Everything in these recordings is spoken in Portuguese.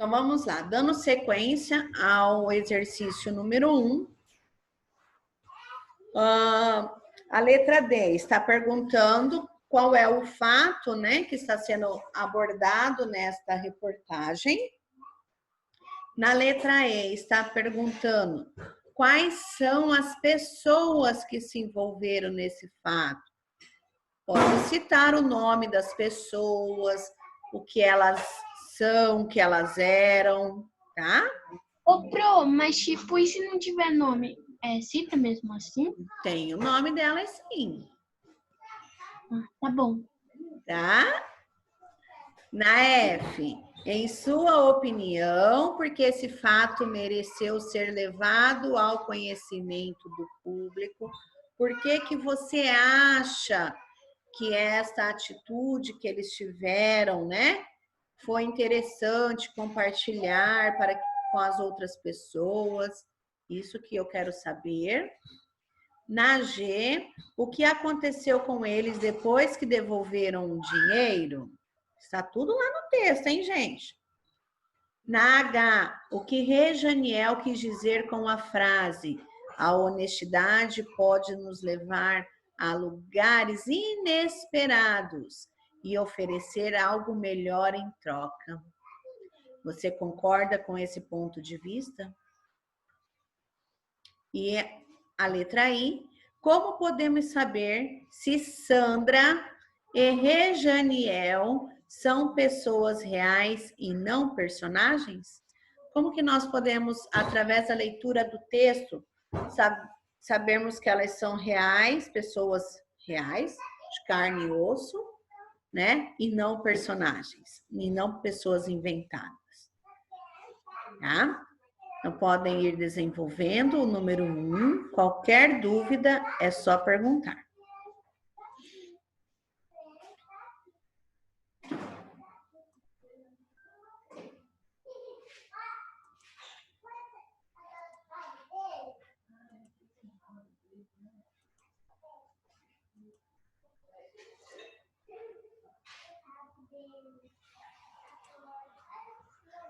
Então, vamos lá. Dando sequência ao exercício número 1. A letra D está perguntando qual é o fato, né, que está sendo abordado nesta reportagem. Na letra E está perguntando quais são as pessoas que se envolveram nesse fato. Pode citar o nome das pessoas, o que elas são, o que elas eram, tá? Ô, Pro, mas tipo, e se não tiver nome? Cita mesmo assim? Tem o nome delas, sim. Tá bom. Tá? Na F, em sua opinião, porque esse fato mereceu ser levado ao conhecimento do público, por que você acha que esta atitude que eles tiveram, né, foi interessante compartilhar com as outras pessoas? Isso que eu quero saber. Na G, o que aconteceu com eles depois que devolveram o dinheiro? Está tudo lá no texto, hein, gente? Na H, o que Rejaniel quis dizer com a frase: a honestidade pode nos levar a lugares inesperados e oferecer algo melhor em troca. Você concorda com esse ponto de vista? E a letra I, como podemos saber se Sandra e Rejaniel são pessoas reais e não personagens? Como que nós podemos, através da leitura do texto, sabermos que elas são reais, pessoas reais, de carne e osso, né? E não personagens, e não pessoas inventadas. Tá? Então, podem ir desenvolvendo o número 1. Qualquer dúvida, é só perguntar.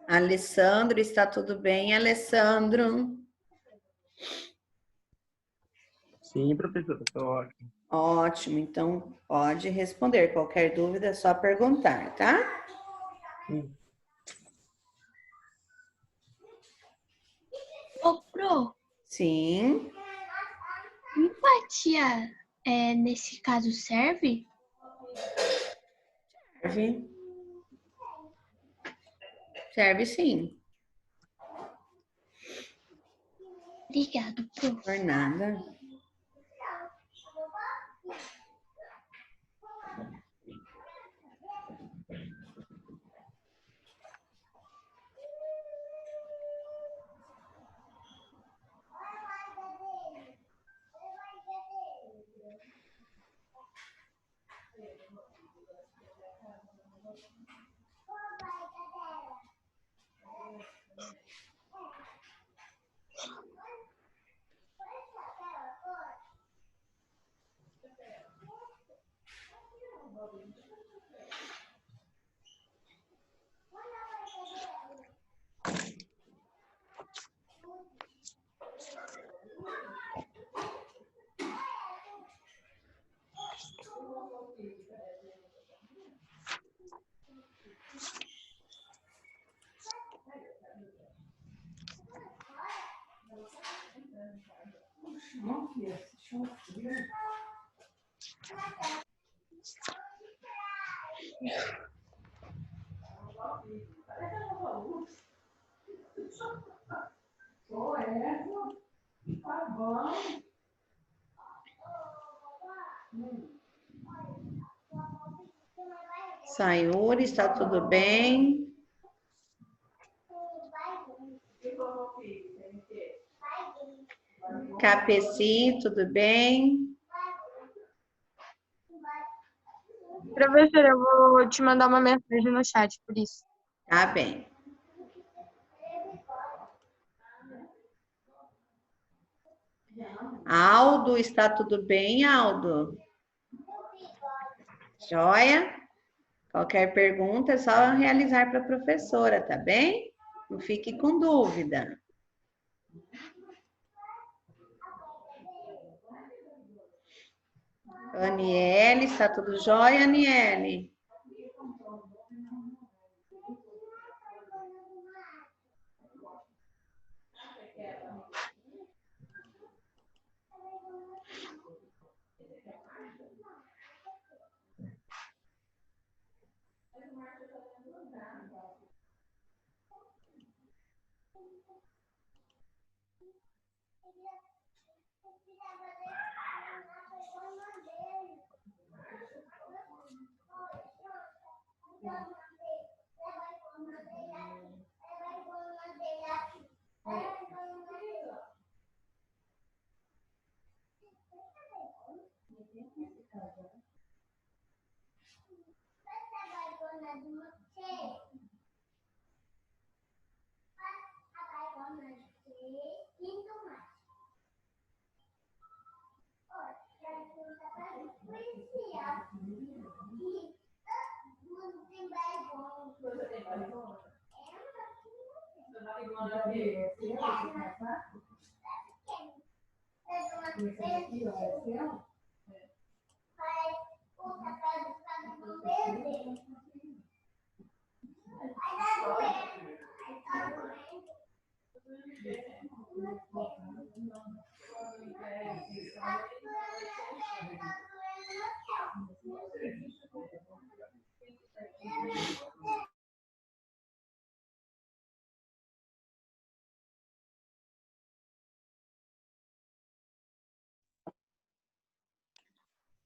Alessandro, está tudo bem, Alessandro? Sim, professora, está ótimo. Ótimo, então pode responder. Qualquer dúvida é só perguntar, tá? Sim. Ô, Pro, Sim. empatia, nesse caso, serve? Serve. Serve sim. Obrigado, Pro. Por nada. Sayuri, está tudo bem? Capeci, tudo bem? Professora, eu vou te mandar uma mensagem no chat, por isso. Tá bem. Aldo, está tudo bem, Aldo? Joia? Qualquer pergunta é só realizar para a professora, tá bem? Não fique com dúvida. Aniele, está tudo jóia, Aniele?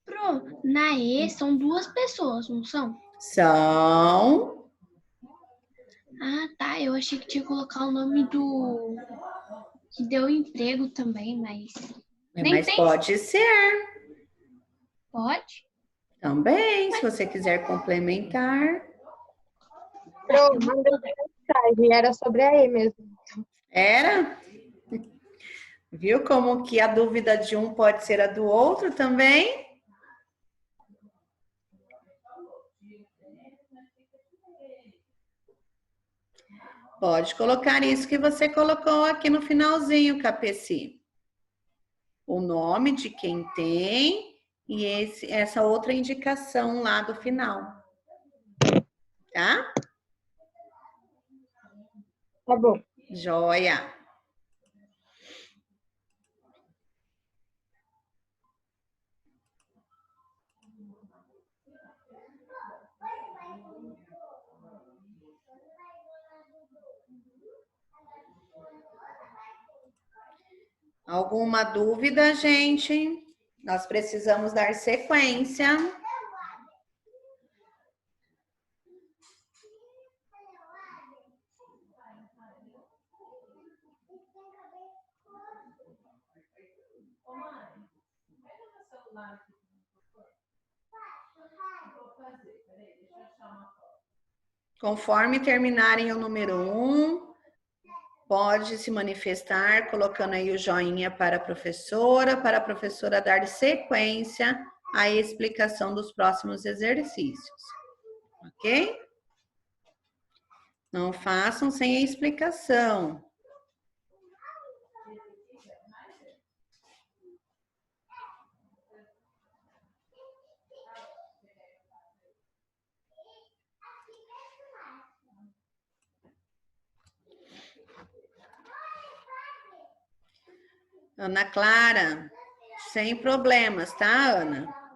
Pro, na E são 2 pessoas, não são? São. Ah, tá. Eu achei que tinha que colocar o nome do que deu emprego também, mas nem Mas tem. pode ser Pode? também, se você quiser complementar. Eu mandei mensagem, era sobre a E mesmo. Era? Viu como que a dúvida de um pode ser a do outro também? Pode colocar isso que você colocou aqui no finalzinho, Capeci. O nome de quem tem e essa outra indicação lá do final. Tá? Tá bom. Joia. Alguma dúvida, gente? Nós precisamos dar sequência. Conforme terminarem o número 1, pode se manifestar colocando aí o joinha para a professora dar sequência à explicação dos próximos exercícios. Ok? Não façam sem a explicação. Ana Clara, sem problemas, tá, Ana?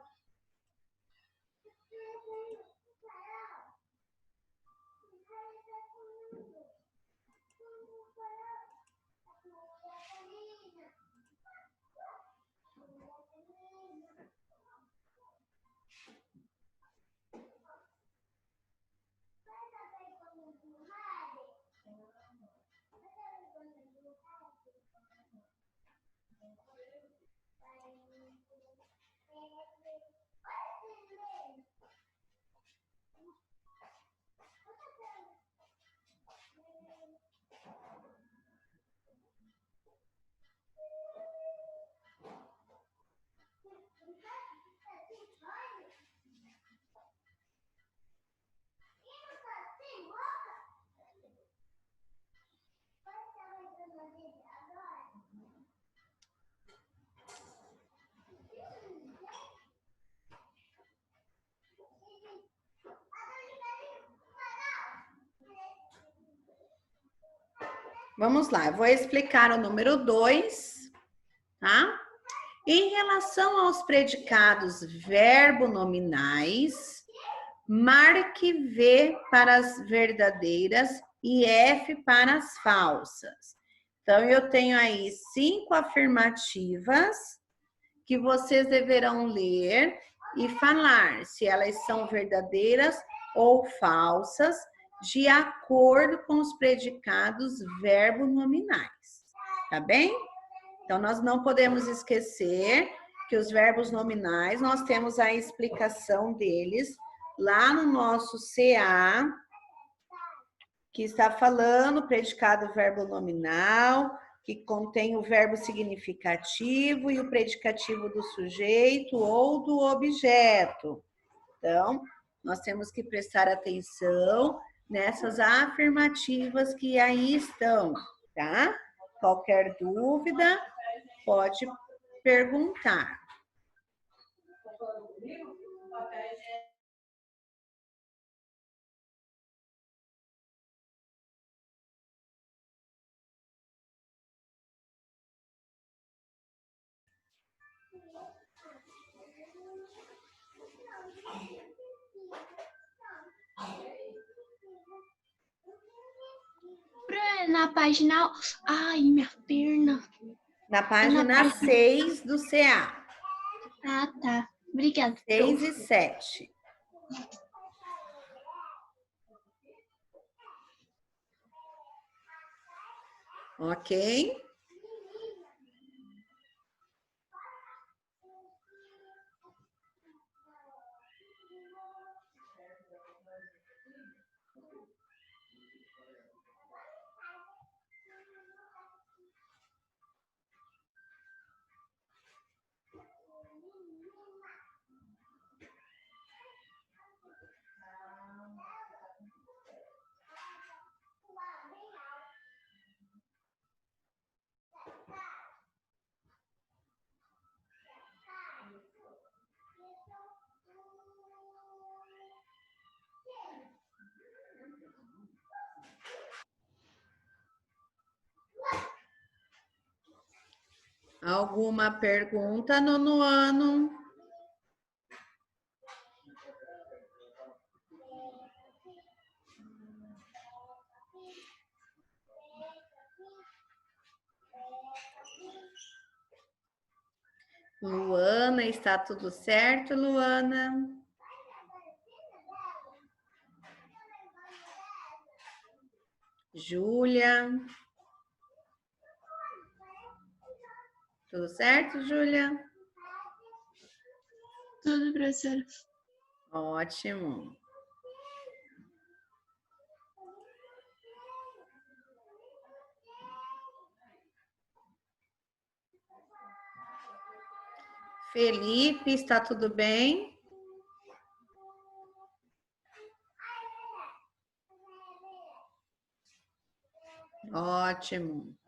Vamos lá, eu vou explicar o número 2, tá? Em relação aos predicados verbo-nominais, marque V para as verdadeiras e F para as falsas. Então, eu tenho aí 5 afirmativas que vocês deverão ler e falar se elas são verdadeiras ou falsas, de acordo com os predicados verbo-nominais, tá bem? Então, nós não podemos esquecer que os verbos nominais, nós temos a explicação deles lá no nosso CA, que está falando predicado verbo nominal, que contém o verbo significativo e o predicativo do sujeito ou do objeto. Então, nós temos que prestar atenção nessas afirmativas que aí estão, tá? Qualquer dúvida, pode perguntar. Na página... Ai, minha perna. Na página 6 do CA. Ah, tá. Obrigada. 6 e 7. Ok? Alguma pergunta, nono ano? Luana, está tudo certo, Luana? Júlia? Tudo certo, Júlia? Tudo, professora. Ótimo. Felipe, está tudo bem? Ótimo.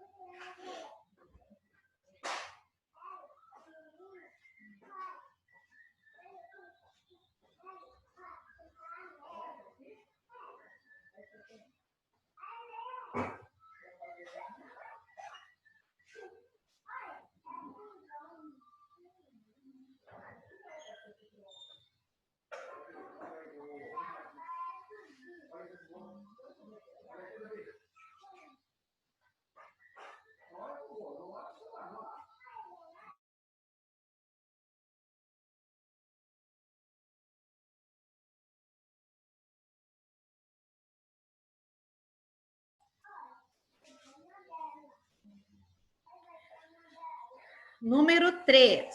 Número 3.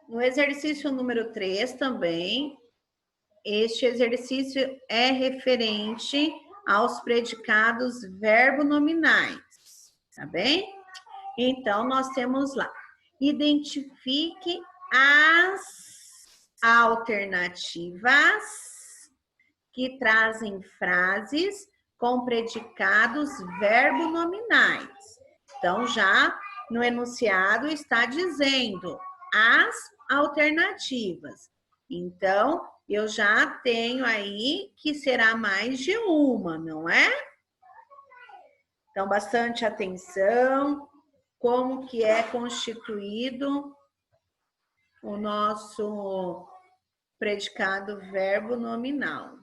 No exercício número 3 também, este exercício é referente aos predicados verbo-nominais, tá bem? Então, nós temos lá, identifique as alternativas que trazem frases com predicados verbo-nominais. Então, já no enunciado está dizendo as alternativas. Então, eu já tenho aí que será mais de uma, não é? Então, bastante atenção. Como que é constituído o nosso predicado verbo nominal.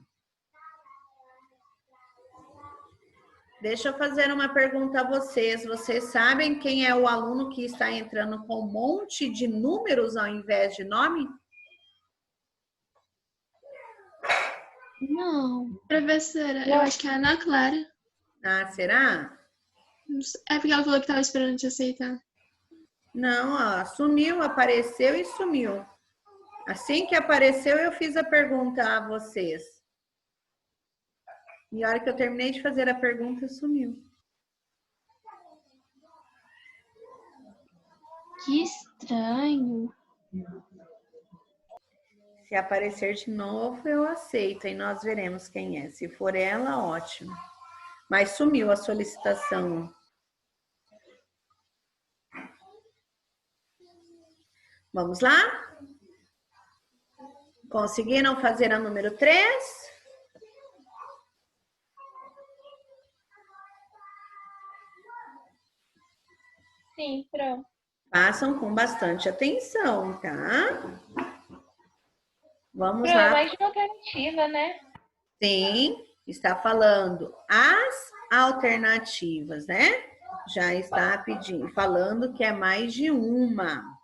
Deixa eu fazer uma pergunta a vocês. Vocês sabem quem é o aluno que está entrando com um monte de números ao invés de nome? Não. Professora, eu acho que é a Ana Clara. Ah, será? É porque ela falou que estava esperando te aceitar. Não, ó, sumiu, apareceu e sumiu. Assim que apareceu, eu fiz a pergunta a vocês. E a hora que eu terminei de fazer a pergunta, sumiu. Que estranho. Se aparecer de novo, eu aceito e nós veremos quem é. Se for ela, ótimo. Mas sumiu a solicitação. Vamos lá? Conseguiram fazer a número 3? Sim, pronto. Façam com bastante atenção, tá? Vamos Pro, é lá. mais de uma alternativa, né? Sim, está falando as alternativas, né? Já está pedindo, falando que é mais de uma.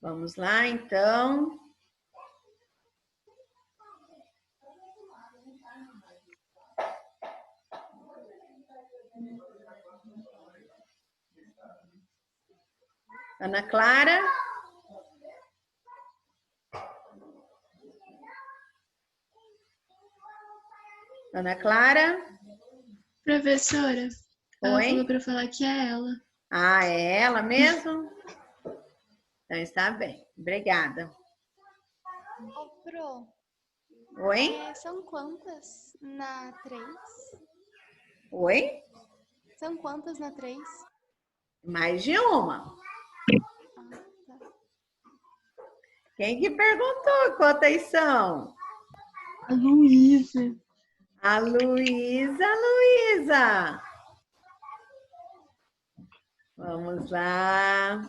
Vamos lá, então. Ana Clara. Ana Clara. Professora, ela falou Oi? para falar que é ela. Ah, é ela mesmo? Então está bem. Obrigada. Ô, Pro, Oi? são quantas na 3? Oi? São quantas na 3? Mais de uma. Ah, tá. Quem que perguntou quantas são? A Luísa. A Luísa. Vamos lá.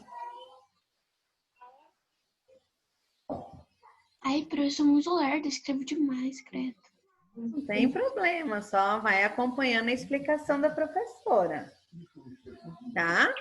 Ai, Pro, eu sou muito lerda, escrevo demais, credo. Não tem problema, só vai acompanhando a explicação da professora. Tá?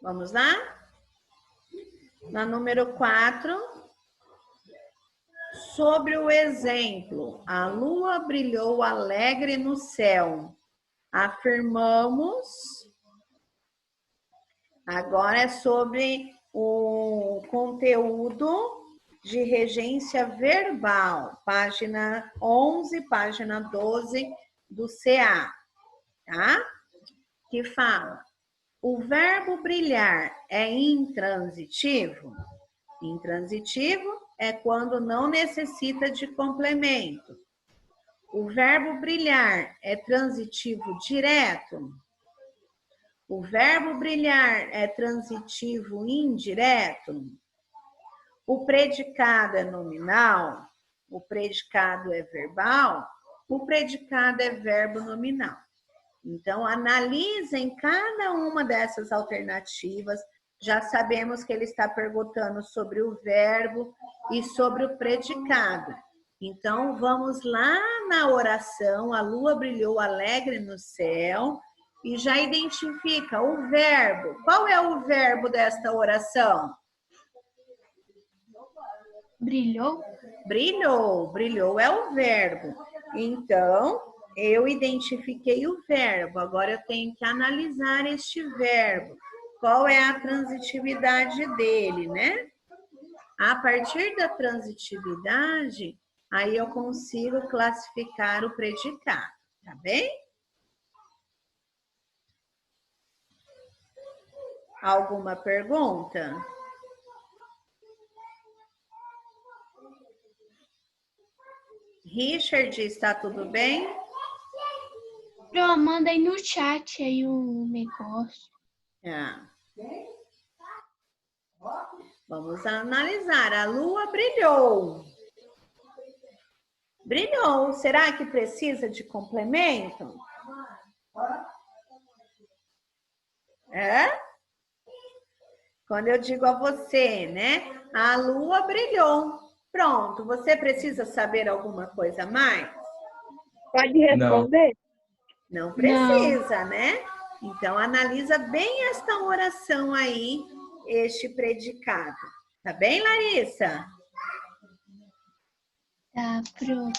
Vamos lá? Na número 4, sobre o exemplo, a lua brilhou alegre no céu. Afirmamos. Agora é sobre o conteúdo de regência verbal, página 11, página 12 do CA, tá? Que fala: o verbo brilhar é intransitivo? Intransitivo é quando não necessita de complemento. O verbo brilhar é transitivo direto? O verbo brilhar é transitivo indireto? O predicado é nominal? O predicado é verbal? O predicado é verbo nominal. Então, analisem cada uma dessas alternativas. Já sabemos que ele está perguntando sobre o verbo e sobre o predicado. Então, vamos lá na oração, a lua brilhou alegre no céu, e já identifica o verbo. Qual é o verbo desta oração? Brilhou? Brilhou. Brilhou é o verbo. Então, eu identifiquei o verbo. Agora eu tenho que analisar este verbo. Qual é a transitividade dele, né? A partir da transitividade, aí eu consigo classificar o predicado, tá bem? Alguma pergunta? Richard, está tudo bem? Pro, manda aí no chat aí um negócio. Tá. Vamos analisar. A lua brilhou. Brilhou. Será que precisa de complemento? É? Quando eu digo a você, né? A lua brilhou. Pronto. Você precisa saber alguma coisa a mais? Pode responder? Não precisa, né? Então, analisa bem esta oração aí, este predicado. Tá bem, Larissa? Tá, pro.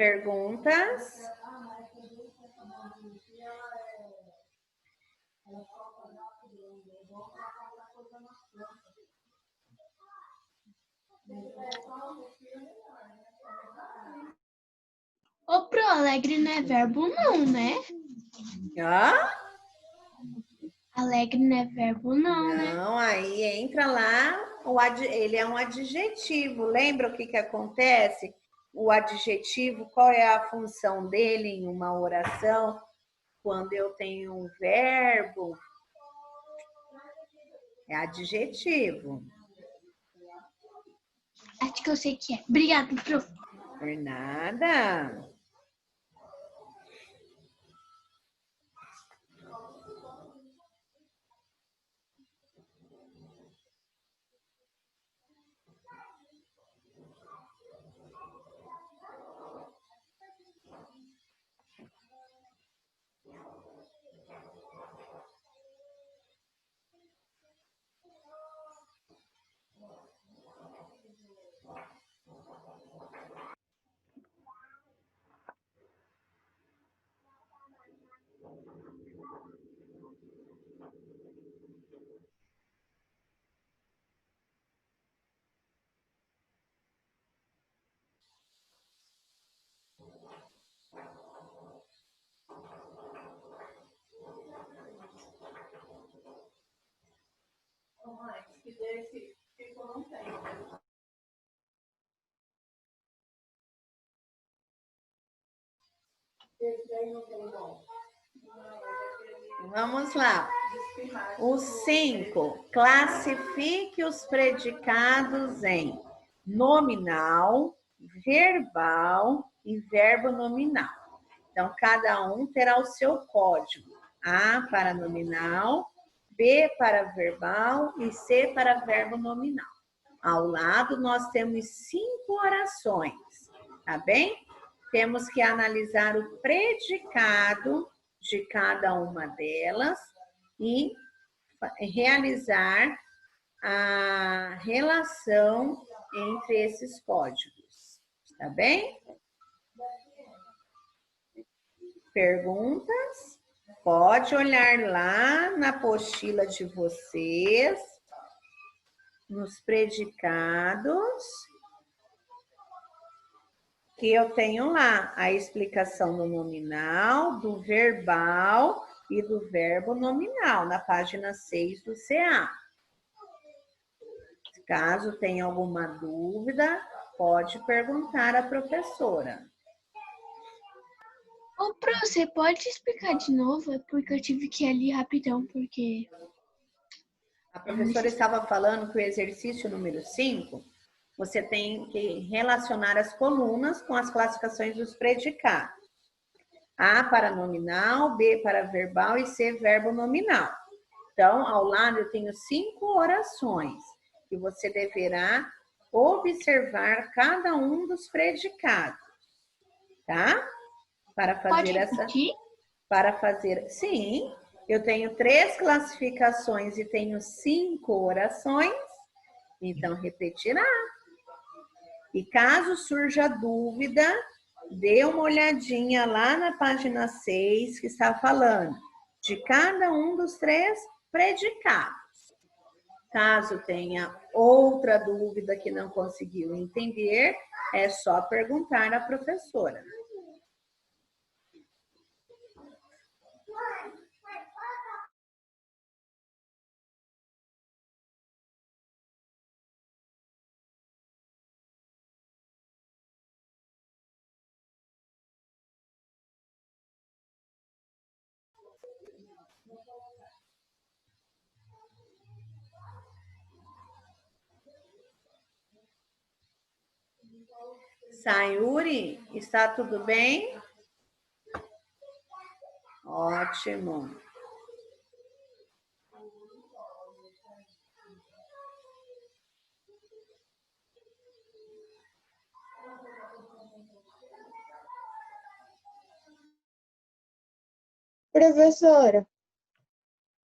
Perguntas? Ô, pro, alegre não é verbo não, né? Hã? Alegre não é verbo não, né? Não, aí entra lá, ele é um adjetivo. Lembra o que acontece? O adjetivo, qual é a função dele em uma oração? Quando eu tenho um verbo, é adjetivo. Acho que eu sei que é. Obrigada, pro. Por nada. Vamos lá. O 5. Classifique os predicados em nominal, verbal e verbo nominal. Então, cada um terá o seu código. A para nominal, B para verbal e C para verbo nominal. Ao lado, nós temos 5 orações, tá bem? Temos que analisar o predicado de cada uma delas e realizar a relação entre esses códigos, tá bem? Perguntas? Pode olhar lá na apostila de vocês, nos predicados, que eu tenho lá a explicação do nominal, do verbal e do verbo nominal, na página 6 do CA. Caso tenha alguma dúvida, pode perguntar à professora. Ô, Pro, você pode explicar de novo? É porque eu tive que ir ali rapidão, porque... A professora estava falando que o exercício número 5, você tem que relacionar as colunas com as classificações dos predicados. A para nominal, B para verbal e C verbo nominal. Então, ao lado eu tenho 5 orações que você deverá observar cada um dos predicados, tá? Para fazer Pode repetir? Sim, eu tenho 3 classificações e tenho 5 orações, então repetirá. E caso surja dúvida, dê uma olhadinha lá na página 6, que está falando de cada um dos 3 predicados. Caso tenha outra dúvida que não conseguiu entender, é só perguntar à professora. Sayuri, está tudo bem? Ótimo. Professora,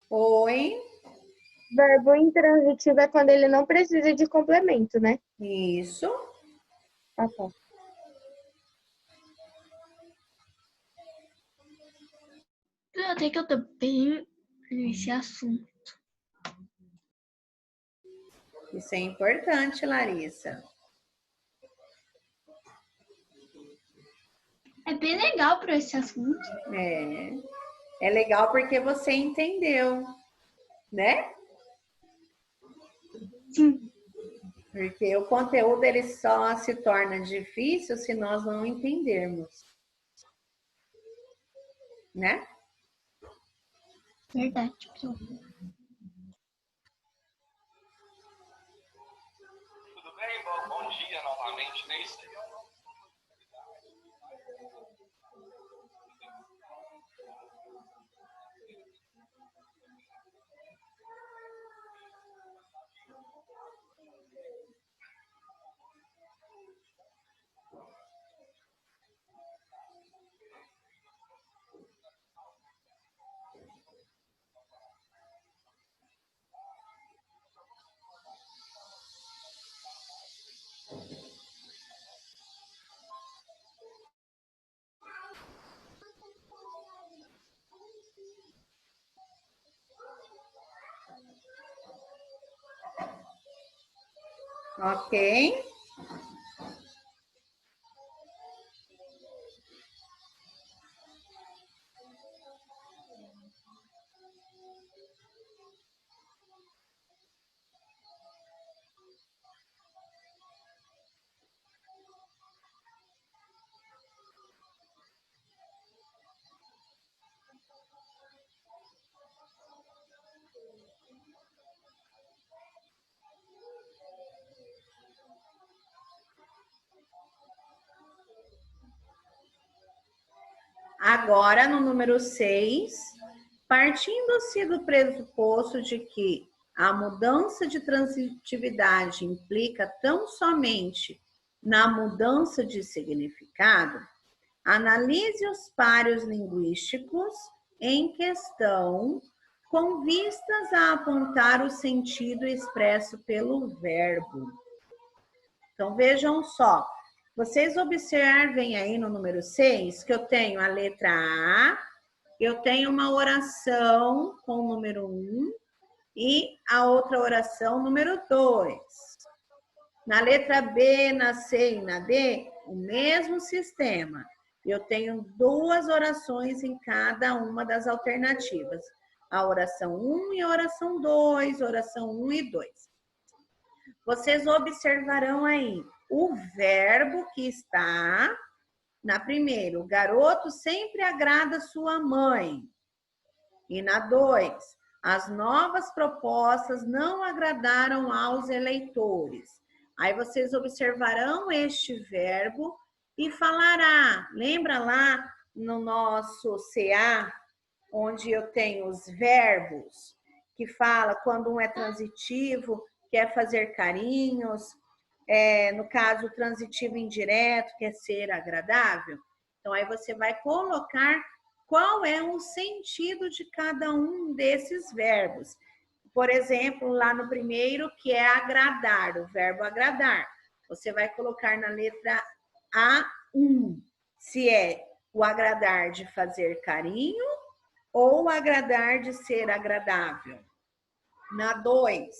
Oi, verbo intransitivo é quando ele não precisa de complemento, né? isso. Ah, tá. Até que eu tô bem nesse assunto. Isso é importante, Larissa. É bem legal para esse assunto. É legal porque você entendeu, né? Sim. Porque o conteúdo ele só se torna difícil se nós não entendermos, né? Verdade, pessoal. Tudo bem? Bom dia novamente, né? Isso aí é uma Ok? Agora, no número 6, partindo-se do pressuposto de que a mudança de transitividade implica tão somente na mudança de significado, analise os páreos linguísticos em questão com vistas a apontar o sentido expresso pelo verbo. Então, vejam só. Vocês observem aí no número 6 que eu tenho a letra A, eu tenho uma oração com o número 1 e a outra oração número 2. Na letra B, na C e na D, o mesmo sistema. Eu tenho 2 orações em cada uma das alternativas. A oração 1 e a oração 2, oração 1 e 2. vocês observarão aí o verbo que está na primeira. O garoto sempre agrada sua mãe. E na 2, as novas propostas não agradaram aos eleitores. Aí vocês observarão este verbo e falará. Lembra lá no nosso CA, onde eu tenho os verbos, que fala quando um é transitivo, quer fazer carinhos, no caso, transitivo indireto, quer ser agradável. Então, aí você vai colocar qual é o sentido de cada um desses verbos. Por exemplo, lá no primeiro, que é agradar, o verbo agradar. Você vai colocar na letra A1, se é o agradar de fazer carinho ou o agradar de ser agradável. Na 2,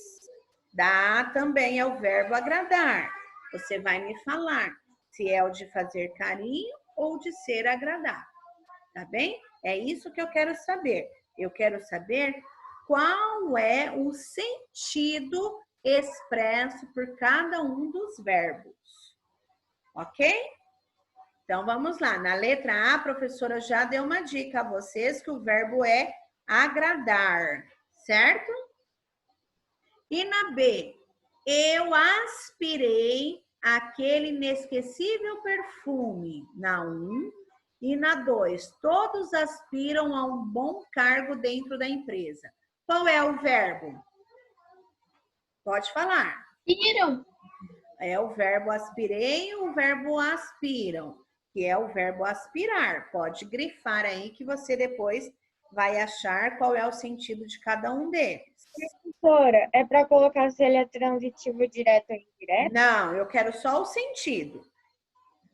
da A também é o verbo agradar. Você vai me falar se é o de fazer carinho ou de ser agradável. Tá bem? É isso que eu quero saber. Eu quero saber qual é o sentido expresso por cada um dos verbos. Ok? Então, vamos lá. Na letra A, a professora já deu uma dica a vocês que o verbo é agradar, certo? E na B, eu aspirei aquele inesquecível perfume. Na 1. E na 2, todos aspiram a um bom cargo dentro da empresa. Qual é o verbo? Pode falar. Viram? É o verbo aspirei e o verbo aspiram, que é o verbo aspirar. Pode grifar aí que você depois vai achar qual é o sentido de cada um deles. Professora, é para colocar se ele é transitivo direto ou indireto? Não, eu quero só o sentido.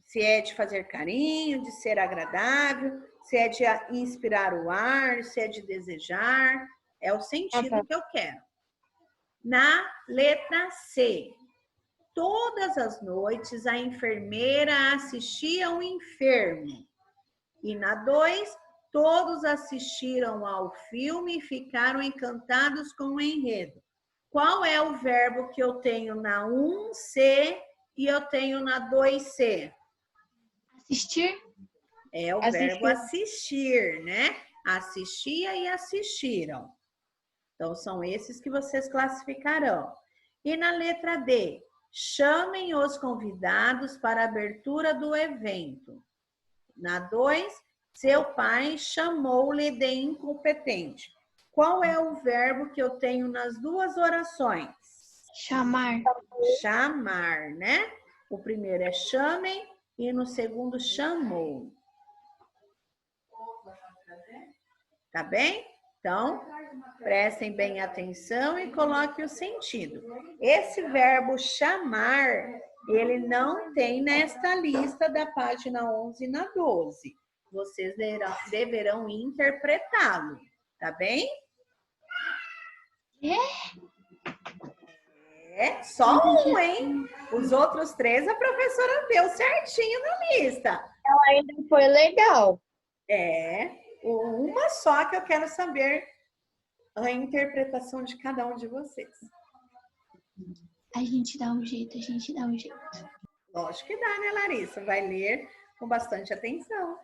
Se é de fazer carinho, de ser agradável, se é de inspirar o ar, se é de desejar. É o sentido que eu quero. Na letra C, todas as noites a enfermeira assistia ao enfermo. E na 2, todos assistiram ao filme e ficaram encantados com o enredo. Qual é o verbo que eu tenho na 1C e eu tenho na 2C? Assistir? É o verbo assistir, né? Assistia e assistiram. Então, são esses que vocês classificarão. E na letra D, chamem os convidados para a abertura do evento. Na 2, seu pai chamou-lhe de incompetente. Qual é o verbo que eu tenho nas duas orações? Chamar. Chamar, né? O primeiro é chamem e no segundo chamou. Tá bem? Então, prestem bem atenção e coloquem o sentido. Esse verbo chamar, ele não tem nesta lista da página 11 e na 12. Vocês deverão interpretá-lo, tá bem? É só um, hein? Os outros 3 a professora deu certinho na lista. Ela ainda foi legal. É, uma só que eu quero saber a interpretação de cada um de vocês. A gente dá um jeito, a gente dá um jeito. Lógico que dá, né, Larissa? Vai ler com bastante atenção.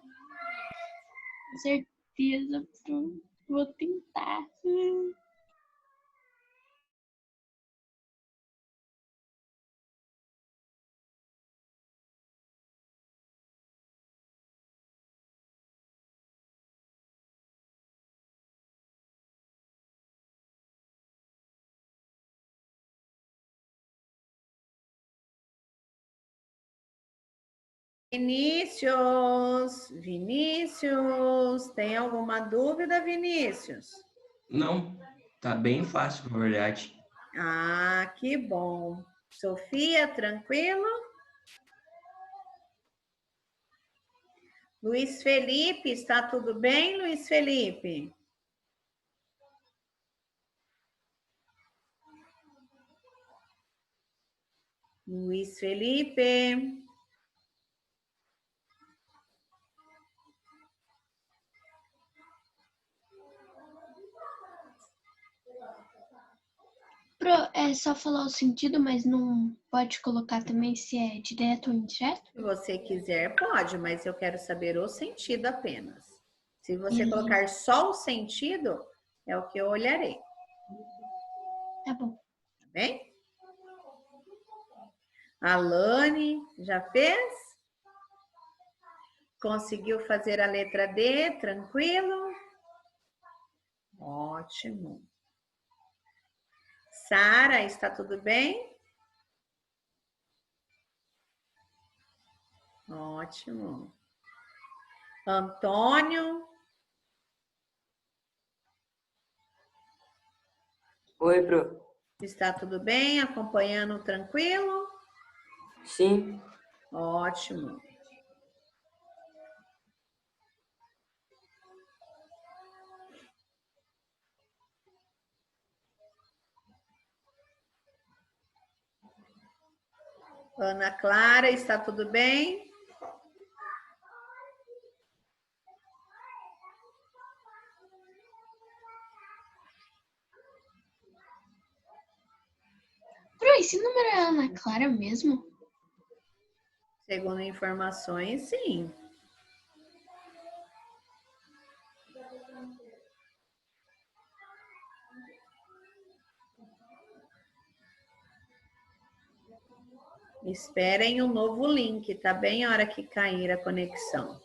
Com certeza, vou tentar. Vinícius, tem alguma dúvida, Vinícius? Não, tá bem fácil, na verdade. Ah, que bom. Sofia, tranquilo? Luiz Felipe, está tudo bem, Luiz Felipe? Luiz Felipe. Pro, é só falar o sentido, mas não pode colocar também se é direto ou indireto? Se você quiser, pode, mas eu quero saber o sentido apenas. Se você Beleza. colocar só o sentido, é o que eu olharei, Tá bom. tá bem? Alane, já fez? Conseguiu fazer a letra D, tranquilo? Ótimo. Sara, está tudo bem? Ótimo. Antônio, Oi, Pro. está tudo bem? Acompanhando tranquilo? Sim. Ótimo. Ana Clara, está tudo bem? Pro, esse número é a Ana Clara mesmo? Segundo informações, sim. Esperem um novo link, tá bem? A hora que cair a conexão.